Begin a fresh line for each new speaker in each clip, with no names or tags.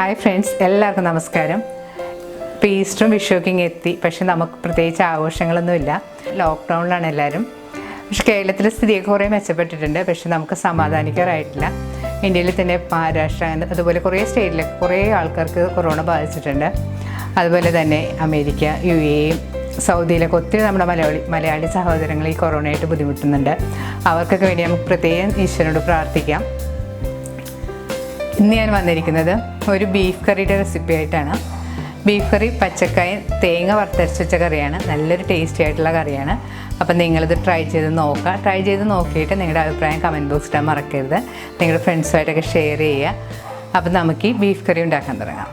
Hi friends, എല്ലാവർക്കും നമസ്കാരം. ഇപ്പോൾ ഈസ്റ്ററും വിഷുവൊക്കെ എത്തി. പക്ഷെ നമുക്ക് പ്രത്യേകിച്ച് ആഘോഷങ്ങളൊന്നുമില്ല. ലോക്ക്ഡൗണിലാണ് എല്ലാവരും. പക്ഷെ കേരളത്തിലെ സ്ഥിതിയൊക്കെ കുറേ മെച്ചപ്പെട്ടിട്ടുണ്ട്. പക്ഷെ നമുക്ക് സമാധാനിക്കാറായിട്ടില്ല. ഇന്ത്യയിൽ തന്നെ മഹാരാഷ്ട്ര അതുപോലെ കുറേ സ്റ്റേറ്റിലൊക്കെ കുറേ ആൾക്കാർക്ക് കൊറോണ ബാധിച്ചിട്ടുണ്ട്. അതുപോലെ തന്നെ അമേരിക്ക, UAE, സൗദിയിലൊക്കെ ഒത്തിരി നമ്മുടെ മലയാളി സഹോദരങ്ങൾ ഈ കൊറോണയായിട്ട് ബുദ്ധിമുട്ടുന്നുണ്ട്. അവർക്കൊക്കെ വേണ്ടി നമുക്ക് പ്രത്യേകം ഈശ്വരനോട് പ്രാർത്ഥിക്കാം. ഇന്ന് ഞാൻ വന്നിരിക്കുന്നത് ഒരു ബീഫ് കറിയുടെ റെസിപ്പി ആയിട്ടാണ്. ബീഫ് കറി പച്ചക്കായ തേങ്ങ വറുത്തരച്ച് വെച്ച കറിയാണ്. നല്ലൊരു ടേസ്റ്റി ആയിട്ടുള്ള കറിയാണ്. അപ്പം നിങ്ങളിത് ട്രൈ ചെയ്ത് നോക്കുക. ട്രൈ ചെയ്ത് നോക്കിയിട്ട് നിങ്ങളുടെ അഭിപ്രായം കമൻറ്റ് ബോക്സിൽ ഇടാൻ മറക്കരുത്. നിങ്ങളുടെ ഫ്രണ്ട്സുമായിട്ടൊക്കെ ഷെയർ ചെയ്യുക. അപ്പം നമുക്ക് ഈ ബീഫ് കറി ഉണ്ടാക്കാൻ തുടങ്ങാം.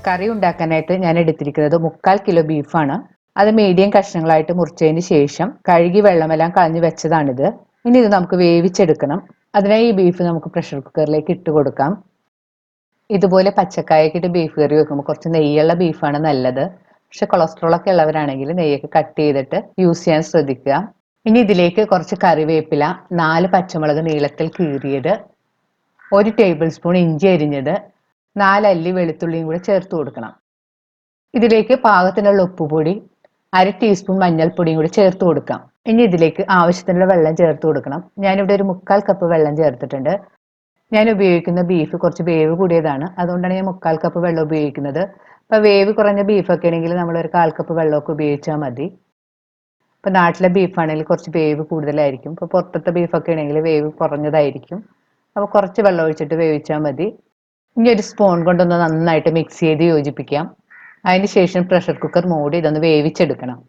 കറി ഉണ്ടാക്കാനായിട്ട് ഞാൻ എടുത്തിരിക്കുന്നത് 3/4 കിലോ ബീഫാണ്. അത് മീഡിയം കഷ്ണങ്ങളായിട്ട് മുറിച്ചതിന് ശേഷം കഴുകി വെള്ളമെല്ലാം കളഞ്ഞ് വെച്ചതാണിത്. ഇനി ഇത് നമുക്ക് വേവിച്ചെടുക്കണം. അതിനായി ഈ ബീഫ് നമുക്ക് പ്രഷർ കുക്കറിലേക്ക് ഇട്ട് കൊടുക്കാം. ഇതുപോലെ പച്ചക്കായൊക്കെ ഇട്ട് ബീഫ് കറി വെക്കുമ്പോൾ കുറച്ച് നെയ്യുള്ള ബീഫാണ് നല്ലത്. പക്ഷെ കൊളസ്ട്രോളൊക്കെ ഉള്ളവരാണെങ്കിൽ നെയ്യൊക്കെ കട്ട് ചെയ്തിട്ട് യൂസ് ചെയ്യാൻ ശ്രദ്ധിക്കുക. ഇനി ഇതിലേക്ക് കുറച്ച് കറിവേപ്പില, 4 പച്ചമുളക് നീളത്തിൽ കീറിയത്, 1 ടേബിൾ സ്പൂൺ ഇഞ്ചി അരിഞ്ഞത്, 4 അല്ലി വെളുത്തുള്ളിയും കൂടി ചേർത്ത് കൊടുക്കണം. ഇതിലേക്ക് പാകത്തിനുള്ള ഉപ്പുപൊടി, 1/2 ടീസ്പൂൺ മഞ്ഞൾപ്പൊടിയും കൂടി ചേർത്ത് കൊടുക്കാം. ഇനി ഇതിലേക്ക് ആവശ്യത്തിനുള്ള വെള്ളം ചേർത്ത് കൊടുക്കണം. ഞാനിവിടെ ഒരു 3/4 കപ്പ് വെള്ളം ചേർത്തിട്ടുണ്ട്. ഞാൻ ഉപയോഗിക്കുന്ന ബീഫ് കുറച്ച് വേവ് കൂടിയതാണ്. അതുകൊണ്ടാണ് ഞാൻ 3/4 കപ്പ് വെള്ളം ഉപയോഗിക്കുന്നത്. അപ്പോൾ വേവ് കുറഞ്ഞ ബീഫൊക്കെ ആണെങ്കിൽ നമ്മളൊരു 1/4 കപ്പ് വെള്ളമൊക്കെ ഉപയോഗിച്ചാൽ മതി. ഇപ്പോൾ നാട്ടിലെ ബീഫാണെങ്കിൽ കുറച്ച് വേവ് കൂടുതലായിരിക്കും. ഇപ്പോൾ പുറത്തത്തെ ബീഫൊക്കെ ആണെങ്കിൽ വേവ് കുറഞ്ഞതായിരിക്കും. അപ്പോൾ കുറച്ച് വെള്ളം ഒഴിച്ചിട്ട് വേവിച്ചാൽ മതി. ഇനി ഒരു സ്പൂൺ കൊണ്ടൊന്ന് നന്നായിട്ട് മിക്സ് ചെയ്ത് യോജിപ്പിക്കാം. അതിന് ശേഷം പ്രഷർ കുക്കർ മൂടി ഇതൊന്ന് വേവിച്ചെടുക്കണം.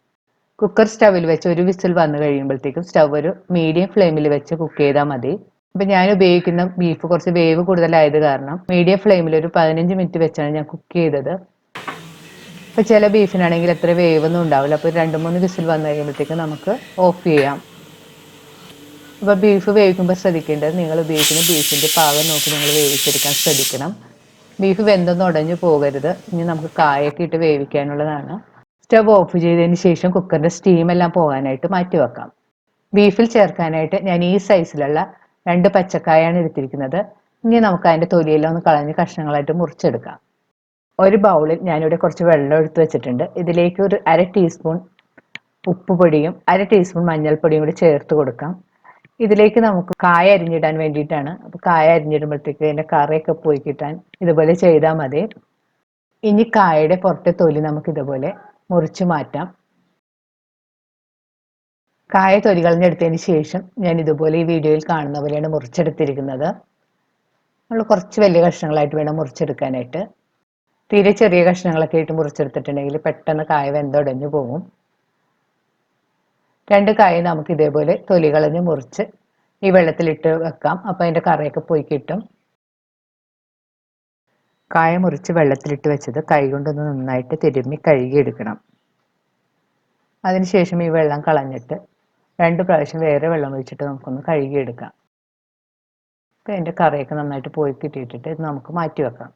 കുക്കർ സ്റ്റവിൽ വെച്ച് ഒരു വിസിൽ വന്നു കഴിയുമ്പോഴത്തേക്കും സ്റ്റവ് ഒരു മീഡിയം ഫ്ലെയിമിൽ വെച്ച് കുക്ക് ചെയ്താൽ മതി. ഇപ്പം ഞാൻ ഉപയോഗിക്കുന്ന ബീഫ് കുറച്ച് വേവ് കൂടുതലായത് കാരണം മീഡിയം ഫ്ലെയിമിൽ ഒരു 15 മിനിറ്റ് വെച്ചാണ് ഞാൻ കുക്ക് ചെയ്തത്. ഇപ്പോൾ ചില ബീഫിനാണെങ്കിൽ അത്ര വേവൊന്നും ഉണ്ടാവില്ല. അപ്പോൾ 2-3 വിസിൽ വന്നു കഴിയുമ്പോഴത്തേക്കും നമുക്ക് ഓഫ് ചെയ്യാം. അപ്പോൾ ബീഫ് വേവിക്കുമ്പോൾ ശ്രദ്ധിക്കേണ്ടത് നിങ്ങൾ ഉപയോഗിക്കുന്ന ബീഫിൻ്റെ പാകം നോക്കി നിങ്ങൾ വേവിച്ചെടുക്കാൻ ശ്രദ്ധിക്കണം. ബീഫ് വെന്തൊന്നും ഉടഞ്ഞു പോകരുത്. ഇനി നമുക്ക് കായൊക്കെ ഇട്ട് വേവിക്കാനുള്ളതാണ്. സ്റ്റവ് ഓഫ് ചെയ്തതിന് ശേഷം കുക്കറിൻ്റെ സ്റ്റീമെല്ലാം പോകാനായിട്ട് മാറ്റി വെക്കാം. ബീഫിൽ ചേർക്കാനായിട്ട് ഞാൻ ഈ സൈസിലുള്ള 2 പച്ചക്കായാണ് എടുത്തിരിക്കുന്നത്. ഇനി നമുക്ക് അതിൻ്റെ തൊലിയെല്ലാം ഒന്ന് കളഞ്ഞ് കഷ്ണങ്ങളായിട്ട് മുറിച്ചെടുക്കാം. ഒരു ബൗളിൽ ഞാനിവിടെ കുറച്ച് വെള്ളം എടുത്ത് വെച്ചിട്ടുണ്ട്. ഇതിലേക്ക് ഒരു 1/2 ടീസ്പൂൺ ഉപ്പുപൊടിയും 1/2 ടീസ്പൂൺ മഞ്ഞൾപ്പൊടിയും കൂടി ചേർത്ത് കൊടുക്കാം. ഇതിലേക്ക് നമുക്ക് കായ അരിഞ്ഞിടാൻ വേണ്ടിയിട്ടാണ്. അപ്പോൾ കായ അരിഞ്ഞിടുമ്പോഴത്തേക്ക് അതിൻ്റെ കറിയൊക്കെ പോയി കിട്ടാൻ ഇതുപോലെ ചെയ്താൽ മതി. ഇനി കായയുടെ പുറത്തെ തൊലി നമുക്ക് ഇതുപോലെ മുറിച്ച് മാറ്റാം. കായ തൊലി കളഞ്ഞെടുത്തതിന് ശേഷം ഞാൻ ഇതുപോലെ ഈ വീഡിയോയിൽ കാണുന്ന പോലെയാണ് മുറിച്ചെടുത്തിരിക്കുന്നത്. നമ്മൾ കുറച്ച് വലിയ കഷ്ണങ്ങളായിട്ട് വേണം മുറിച്ചെടുക്കാനായിട്ട്. തീരെ ചെറിയ കഷ്ണങ്ങളൊക്കെ ആയിട്ട് മുറിച്ചെടുത്തിട്ടുണ്ടെങ്കിൽ പെട്ടെന്ന് കായ വെന്തുടഞ്ഞു പോകും. 2 കായ നമുക്ക് ഇതേപോലെ തൊലി കളഞ്ഞ് മുറിച്ച് ഈ വെള്ളത്തിലിട്ട് വെക്കാം. അപ്പോൾ അതിൻ്റെ കറിയൊക്കെ പോയി കിട്ടും. കായ മുറിച്ച് വെള്ളത്തിലിട്ട് വെച്ചത് കൈ കൊണ്ടൊന്ന് നന്നായിട്ട് തിരുമ്മി കഴുകിയെടുക്കണം. അതിനുശേഷം ഈ വെള്ളം കളഞ്ഞിട്ട് 2 പ്രാവശ്യം വേറെ വെള്ളം ഒഴിച്ചിട്ട് നമുക്കൊന്ന് കഴുകിയെടുക്കാം. അപ്പോൾ അതിൻ്റെ കറിയൊക്കെ നന്നായിട്ട് പോയി കിട്ടിയിട്ടിട്ട് ഇത് നമുക്ക് മാറ്റി വെക്കാം.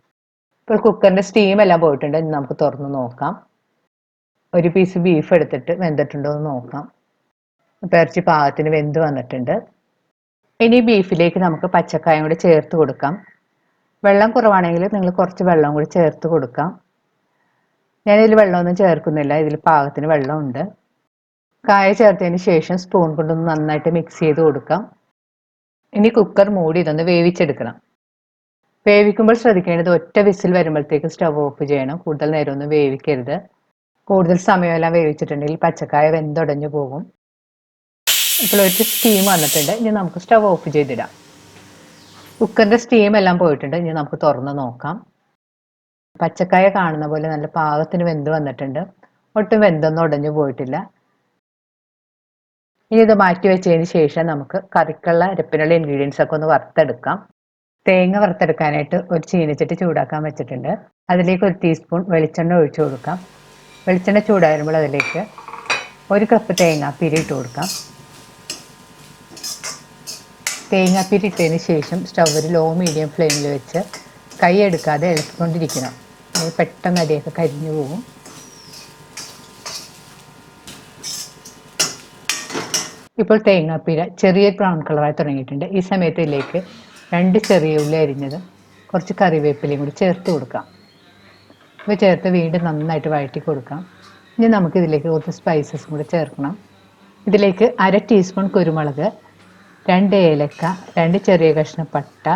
ഇപ്പോൾ കുക്കറിൻ്റെ സ്റ്റീമെല്ലാം പോയിട്ടുണ്ട്. ഇനി നമുക്ക് തുറന്ന് നോക്കാം. ഒരു പീസ് ബീഫ് എടുത്തിട്ട് വെന്തിട്ടുണ്ടോ എന്ന് നോക്കാം. അപ്പോൾ ഇറച്ചി പാകത്തിന് വെന്ത് വന്നിട്ടുണ്ട്. ഇനി ബീഫിലേക്ക് നമുക്ക് പച്ചക്കായം കൂടി ചേർത്ത് കൊടുക്കാം. വെള്ളം കുറവാണെങ്കിൽ നിങ്ങൾ കുറച്ച് വെള്ളം കൂടി ചേർത്ത് കൊടുക്കാം. ഞാനിതിൽ വെള്ളമൊന്നും ചേർക്കുന്നില്ല. ഇതിൽ പാകത്തിന് വെള്ളമുണ്ട്. കായ ചേർത്തതിന് ശേഷം സ്പൂൺ കൊണ്ടൊന്ന് നന്നായിട്ട് മിക്സ് ചെയ്ത് കൊടുക്കാം. ഇനി കുക്കർ മൂടി ഇതൊന്ന് വേവിച്ചെടുക്കണം. വേവിക്കുമ്പോൾ ശ്രദ്ധിക്കേണ്ടത് ഒറ്റ വിസിൽ വരുമ്പോഴത്തേക്ക് സ്റ്റവ് ഓഫ് ചെയ്യണം. കൂടുതൽ നേരമൊന്നും വേവിക്കരുത്. കൂടുതൽ സമയമെല്ലാം വേവിച്ചിട്ടുണ്ടെങ്കിൽ പച്ചക്കായ വെന്തുടഞ്ഞു പോകും. ഇപ്പോൾ ഒരു സ്റ്റീം വന്നിട്ടുണ്ട്. ഇനി നമുക്ക് സ്റ്റവ് ഓഫ് ചെയ്തിടാം. കുക്കറിൻ്റെ സ്റ്റീം എല്ലാം പോയിട്ടുണ്ട്. ഇനി നമുക്ക് തുറന്ന് നോക്കാം. പച്ചക്കായ കാണുന്ന പോലെ നല്ല പാകത്തിന് വെന്ത് വന്നിട്ടുണ്ട്. ഒട്ടും വെന്തൊന്നും ഉടഞ്ഞു പോയിട്ടില്ല. ഇനി ഇത് മാറ്റി വെച്ചതിന് ശേഷം നമുക്ക് കറിക്കുള്ള അരപ്പിനുള്ള ഇൻഗ്രീഡിയൻസ് ഒക്കെ ഒന്ന് വറുത്തെടുക്കാം. തേങ്ങ വറുത്തെടുക്കാനായിട്ട് ഒരു ചീനച്ചട്ടി ചൂടാക്കാൻ വെച്ചിട്ടുണ്ട്. അതിലേക്ക് 1 ടീസ്പൂൺ വെളിച്ചെണ്ണ ഒഴിച്ചു കൊടുക്കാം. വെളിച്ചെണ്ണ ചൂടാകുമ്പോൾ അതിലേക്ക് 1 കപ്പ് തേങ്ങാപ്പീരി ഇട്ട് കൊടുക്കാം. തേങ്ങാപ്പീരി ഇട്ടതിന് ശേഷം സ്റ്റവ് ഒരു ലോ മീഡിയം ഫ്ലെയിമിൽ വെച്ച് കൈ എടുക്കാതെ ഇളക്കിക്കൊണ്ടിരിക്കണം. പെട്ടെന്ന് അടിയൊക്കെ കരിഞ്ഞു പോകും. ഇപ്പോൾ തേങ്ങാപ്പീര ചെറിയ ബ്രൗൺ കളറായി തുടങ്ങിയിട്ടുണ്ട്. ഈ സമയത്ത് ഇതിലേക്ക് 2 ചെറിയ ഉള്ളി അരിഞ്ഞത്, കുറച്ച് കറിവേപ്പിലയും കൂടി ചേർത്ത് കൊടുക്കാം. ഇവ ചേർത്ത് വീണ്ടും നന്നായിട്ട് വഴറ്റി കൊടുക്കാം. ഇനി നമുക്കിതിലേക്ക് കുറച്ച് സ്പൈസസും കൂടി ചേർക്കണം. ഇതിലേക്ക് 1/2 ടീസ്പൂൺ കുരുമുളക്, 2 ഏലക്ക, 2 ചെറിയ കഷ്ണം പട്ട,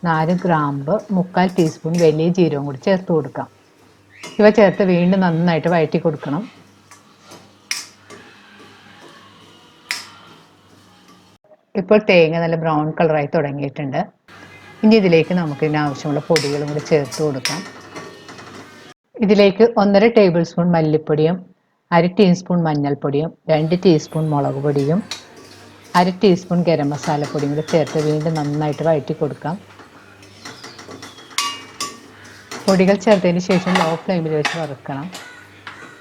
4 ഗ്രാമ്പ്, 3/4 ടീസ്പൂൺ വലിയ ജീരകം കൂടി ചേർത്ത് കൊടുക്കാം. ഇവ ചേർത്ത് വീണ്ടും നന്നായിട്ട് വഴറ്റി കൊടുക്കണം. ഇപ്പോൾ തേങ്ങ നല്ല ബ്രൗൺ കളറായി തുടങ്ങിയിട്ടുണ്ട്. ഇനി ഇതിലേക്ക് നമുക്ക് ഇതിനാവശ്യമുള്ള പൊടികളും കൂടി ചേർത്ത് കൊടുക്കാം. ഇതിലേക്ക് 1/2 ടേബിൾ സ്പൂൺ മല്ലിപ്പൊടിയും, 1/2 ടീസ്പൂൺ മഞ്ഞൾപ്പൊടിയും, 2 ടീസ്പൂൺ മുളക് പൊടിയും, 1/2 ടീസ്പൂൺ ഗരം മസാലപ്പൊടിയും കൂടി ചേർത്ത് വീണ്ടും നന്നായിട്ട് വഴറ്റി കൊടുക്കാം. പൊടികൾ ചേർത്തതിന് ശേഷം ലോ ഫ്ലെയിമിൽ വെച്ച് വറുക്കണം.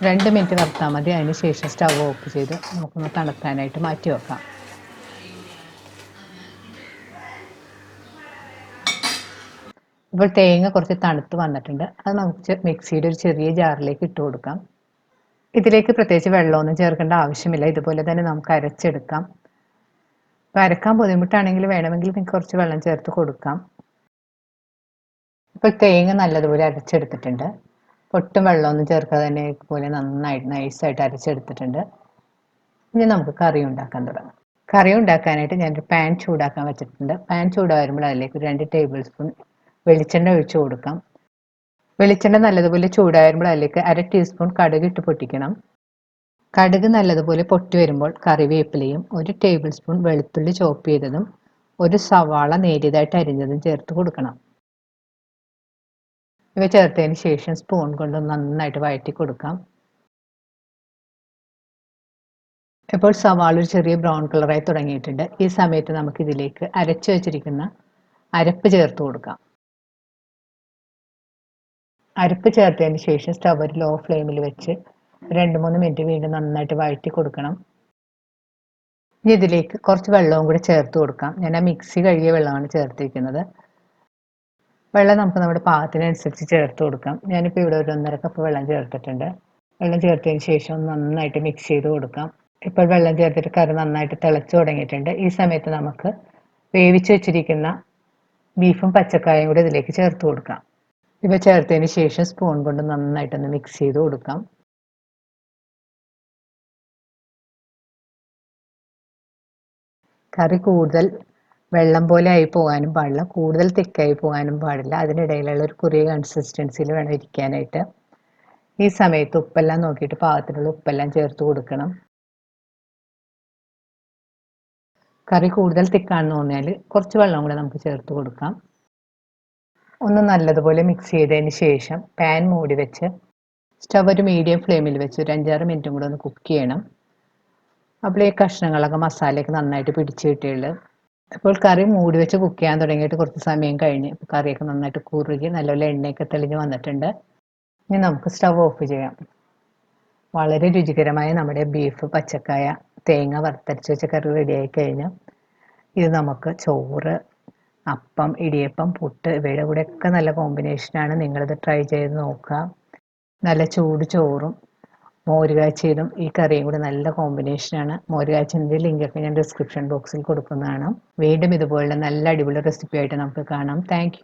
2 മിനിറ്റ് വറുത്താൽ മതി. അതിന് ശേഷം സ്റ്റവ് ഓഫ് ചെയ്ത് നമുക്കൊന്ന് തണുക്കാനായിട്ട് മാറ്റി വെക്കാം. ഇപ്പോൾ തേങ്ങ കുറച്ച് തണുത്ത് വന്നിട്ടുണ്ട്. അത് നമുക്ക് മിക്സിയുടെ ഒരു ചെറിയ ജാറിലേക്ക് ഇട്ട് കൊടുക്കാം. ഇതിലേക്ക് പ്രത്യേകിച്ച് വെള്ളമൊന്നും ചേർക്കേണ്ട ആവശ്യമില്ല. ഇതുപോലെ തന്നെ നമുക്ക് അരച്ചെടുക്കാം. അപ്പോൾ അരക്കാൻ ബുദ്ധിമുട്ടാണെങ്കിൽ വേണമെങ്കിൽ നിങ്ങൾക്ക് കുറച്ച് വെള്ളം ചേർത്ത് കൊടുക്കാം. ഇപ്പോൾ തേങ്ങ നല്ലതുപോലെ അരച്ചെടുത്തിട്ടുണ്ട്. ഒട്ടും വെള്ളമൊന്നും ചേർക്കാതെ തന്നെ ഇതുപോലെ നന്നായിട്ട് നൈസായിട്ട് അരച്ചെടുത്തിട്ടുണ്ട്. ഇനി നമുക്ക് കറി ഉണ്ടാക്കാൻ തുടങ്ങാം. കറി ഉണ്ടാക്കാനായിട്ട് ഞാനൊരു പാൻ ചൂടാക്കാൻ വെച്ചിട്ടുണ്ട്. പാൻ ചൂടാകുമ്പോൾ അതിലേക്ക് 2 ടേബിൾ സ്പൂൺ വെളിച്ചെണ്ണ ഒഴിച്ച് കൊടുക്കാം. വെളിച്ചെണ്ണ നല്ലതുപോലെ ചൂടാകുമ്പോൾ അതിലേക്ക് 1/2 ടീസ്പൂൺ കടുക് ഇട്ട് പൊട്ടിക്കണം. കടുക് നല്ലതുപോലെ പൊട്ടി വരുമ്പോൾ കറിവേപ്പിലയും 1 ടേബിൾ സ്പൂൺ വെളുത്തുള്ളി ചോപ്പ് ചെയ്തതും 1 സവാള നേരിയതായിട്ട് അരിഞ്ഞതും ചേർത്ത് കൊടുക്കണം. ഇവ ചേർത്തതിന് ശേഷം സ്പൂൺ കൊണ്ട് നന്നായിട്ട് വഴറ്റി കൊടുക്കാം. ഇപ്പോൾ സവാള ഒരു ചെറിയ ബ്രൗൺ കളറായി തുടങ്ങിയിട്ടുണ്ട്. ഈ സമയത്ത് നമുക്ക് ഇതിലേക്ക് അരച്ചു വെച്ചിരിക്കുന്ന അരപ്പ് ചേർത്ത് കൊടുക്കാം. അരപ്പ് ചേർത്തതിന് ശേഷം സ്റ്റവ് ഒരു ലോ ഫ്ലെയിമിൽ വെച്ച് 2-3 മിനിറ്റ് വീണ്ടും നന്നായിട്ട് വഴറ്റി കൊടുക്കണം. ഇനി ഇതിലേക്ക് കുറച്ച് വെള്ളവും കൂടി ചേർത്ത് കൊടുക്കാം. ഞാൻ ആ മിക്സി കഴുകിയ വെള്ളമാണ് ചേർത്തിരിക്കുന്നത്. വെള്ളം നമുക്ക് നമ്മുടെ പാകത്തിനനുസരിച്ച് ചേർത്ത് കൊടുക്കാം. ഞാനിപ്പോൾ ഇവിടെ ഒരു 1.5 കപ്പ് വെള്ളം ചേർത്തിട്ടുണ്ട്. വെള്ളം ചേർത്തതിന് ശേഷം നന്നായിട്ട് മിക്സ് ചെയ്ത് കൊടുക്കാം. ഇപ്പോൾ വെള്ളം ചേർത്തിട്ട് കറി നന്നായിട്ട് തിളച്ച് തുടങ്ങിയിട്ടുണ്ട്. ഈ സമയത്ത് നമുക്ക് വേവിച്ച് വെച്ചിരിക്കുന്ന ബീഫും പച്ചക്കായും കൂടി ഇതിലേക്ക് ചേർത്ത് കൊടുക്കാം. ഇവ ചേർത്തതിന് ശേഷം സ്പൂൺ കൊണ്ട് നന്നായിട്ടൊന്ന് മിക്സ് ചെയ്ത് കൊടുക്കാം. കറി കൂടുതൽ വെള്ളം പോലെ ആയി പോകാനും പാടില്ല, കൂടുതൽ തിക്കായി പോകാനും പാടില്ല. അതിനിടയിലുള്ള ഒരു കുറിയ കൺസിസ്റ്റൻസിയിൽ വേണം ഇരിക്കാനായിട്ട്. ഈ സമയത്ത് ഉപ്പെല്ലാം നോക്കിയിട്ട് പാകത്തിനുള്ള ഉപ്പെല്ലാം ചേർത്ത് കൊടുക്കണം. കറി കൂടുതൽ തിക്കാണെന്ന് തോന്നിയാൽ കുറച്ച് വെള്ളം കൂടെ നമുക്ക് ചേർത്ത് കൊടുക്കാം. ഒന്ന് നല്ലതുപോലെ മിക്സ് ചെയ്തതിന് ശേഷം പാൻ മൂടി വെച്ച് സ്റ്റവ് ഒരു മീഡിയം ഫ്ലെയിമിൽ വെച്ച് ഒരു 5-6 മിനിറ്റും കൂടെ ഒന്ന് കുക്ക് ചെയ്യണം. അപ്പോൾ ഈ കഷ്ണങ്ങളൊക്കെ മസാലയൊക്കെ നന്നായിട്ട് പിടിച്ച് കിട്ടിയുള്ളൂ. ഇപ്പോൾ കറി മൂടി വെച്ച് കുക്ക് ചെയ്യാൻ തുടങ്ങിയിട്ട് കുറച്ച് സമയം കഴിഞ്ഞ് കറിയൊക്കെ നന്നായിട്ട് കുറുകി നല്ലപോലെ എണ്ണയൊക്കെ തെളിഞ്ഞ് വന്നിട്ടുണ്ട്. ഇനി നമുക്ക് സ്റ്റവ് ഓഫ് ചെയ്യാം. വളരെ രുചികരമായ നമ്മുടെ ബീഫ് പച്ചക്കായ തേങ്ങ വറുത്തരച്ച് വെച്ച കറി റെഡിയായി കഴിഞ്ഞു. ഇത് നമുക്ക് ചോറ്, അപ്പം, ഇടിയപ്പം, പുട്ട് ഇവയുടെ കൂടെയൊക്കെ നല്ല കോമ്പിനേഷനാണ്. നിങ്ങളിത് ട്രൈ ചെയ്ത് നോക്കുക. നല്ല ചൂട് ചോറും മോര് കാച്ചിയതും ഈ കറിയും കൂടി നല്ല കോമ്പിനേഷനാണ്. മോര് കാച്ചിയതിൻ്റെ ലിങ്കൊക്കെ ഞാൻ ഡിസ്ക്രിപ്ഷൻ ബോക്സിൽ കൊടുക്കുന്നതാണ്. വീണ്ടും ഇതുപോലുള്ള നല്ല അടിപൊളി റെസിപ്പി ആയിട്ട് നമുക്ക് കാണാം. താങ്ക്